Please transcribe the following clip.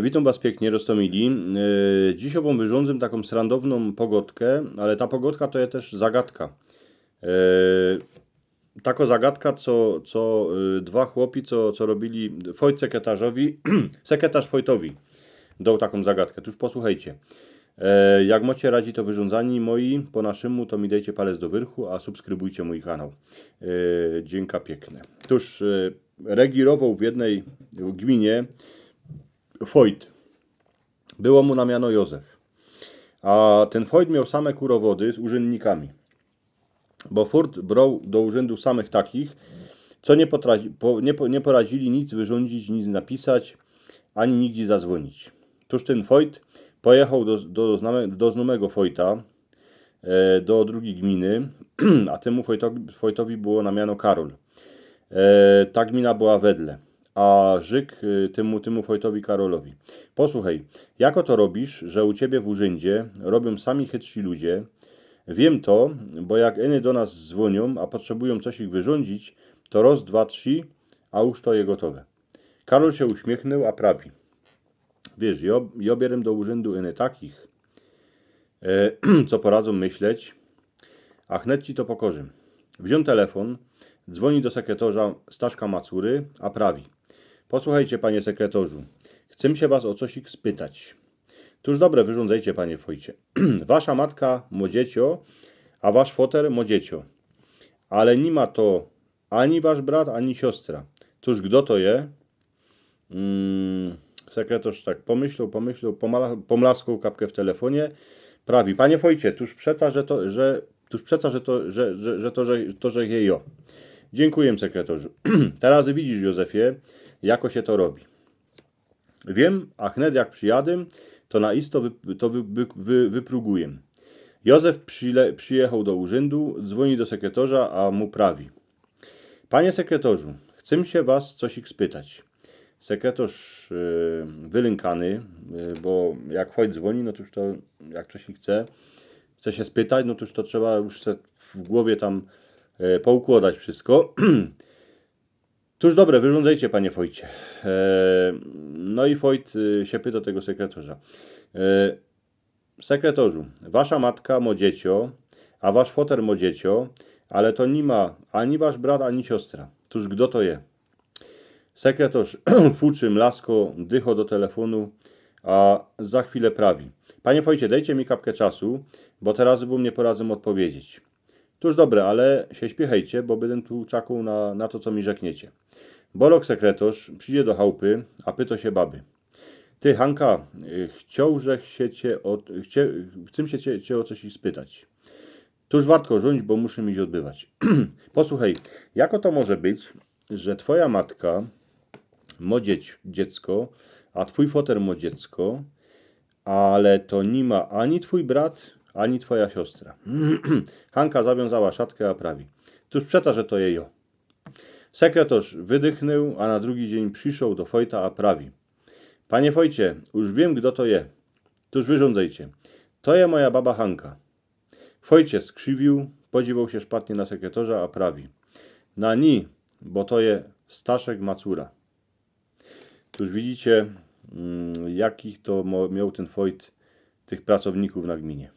Witam Was pięknie, Rostomili. Dzisiaj wyrządzę taką srandowną pogodkę, ale ta pogodka to jest też zagadka. Taka zagadka, co dwa chłopi, co robili Wojt sekretarzowi, sekretarz Wojtowi dał taką zagadkę. Tuż posłuchajcie. Jak macie radzi to wyrządzani moi po naszemu, to mi dajcie palec do wyrchu, a subskrybujcie mój kanał. Dzięka piękne. Tuż regirował w jednej gminie Wojt. Było mu na miano Józef. A ten Wojt miał same kurowody z urzędnikami. Bo furt brał do urzędu samych takich, co nie poradzili nic wyrządzić, nic napisać, ani nigdzie zadzwonić. Tuż ten Wojt pojechał do znajomego Wojta, do drugiej gminy, a temu Wojtowi było na miano Karol. Ta gmina była wedle, a Żyk temu Wojtowi Karolowi. Posłuchaj, jako to robisz, że u ciebie w urzędzie robią sami chytrzi ludzie? Wiem to, bo jak eny do nas dzwonią, a potrzebują coś ich wyrządzić, to raz, dwa, trzy, a już to je gotowe. Karol się uśmiechnął, a prawi. Wiesz, ja bierę do urzędu eny takich, co poradzą myśleć, a chnet ci to pokorzym. Wziął telefon, dzwoni do sekretarza Staszka Macury, a prawi. Posłuchajcie, panie sekretarzu, chcę się was o coś ich spytać. Tuż dobre, wyrządzajcie, panie Wojcie. Wasza matka młodziecio, a wasz foter młodziecio. Ale nie ma to ani wasz brat, ani siostra. Tuż kto to je? Sekretarz tak pomyślał, pomlaskał kapkę w telefonie. Prawi, panie Wojcie, tuż przeca, że je jo. Dziękuję, sekretarzu. Teraz widzisz, Józefie, jako się to robi. Wiem, a chnet jak przyjadę, to na isto wypróguję. Józef przyjechał do urzędu, dzwoni do sekretarza, a mu prawi. Panie sekretarzu, chcę się was coś ich spytać. Sekretarz wylękany, bo jak Wojt dzwoni, no to już to, jak coś chce się spytać, no to już to trzeba już w głowie tam poukładać wszystko. Tuż dobre, wyrządzajcie, panie Wojcie. No i Wojt się pyta tego sekretarza. Sekretarzu, wasza matka ma dziecię, a wasz foter ma dziecię, ale to nie ma ani wasz brat, ani siostra. Tuż kto to je? Sekretarz fuczy, mlasko, dycho do telefonu, a za chwilę prawi. Panie Wojcie, dajcie mi kapkę czasu, bo teraz bym nie poradzę odpowiedzieć. Tuż dobre, ale się śpiechajcie, bo będę tu czekał na to, co mi rzekniecie. Bolok sekretarz przyjdzie do chałupy, a pyta się baby. Ty, Hanka, chcę się cię o coś spytać. Tuż wartko rządź, bo muszę mi się odbywać. Posłuchaj, jako to może być, że twoja matka ma dziecko, a twój foter ma dziecko, ale to nie ma ani twój brat, ani twoja siostra. Hanka zawiązała szatkę, a prawi. Tuż przeca, że to jejo. Sekretarz wydychnął, a na drugi dzień przyszedł do Wojta, a prawi. Panie Wojcie, już wiem, kto to je. Tuż wyrządzajcie. To je moja baba Hanka. Wojcie skrzywił, podziwał się szpatnie na sekretarza, a prawi. Na ni, bo to je Staszek Macura. Tuż widzicie, jakich to miał ten Wojt tych pracowników na gminie.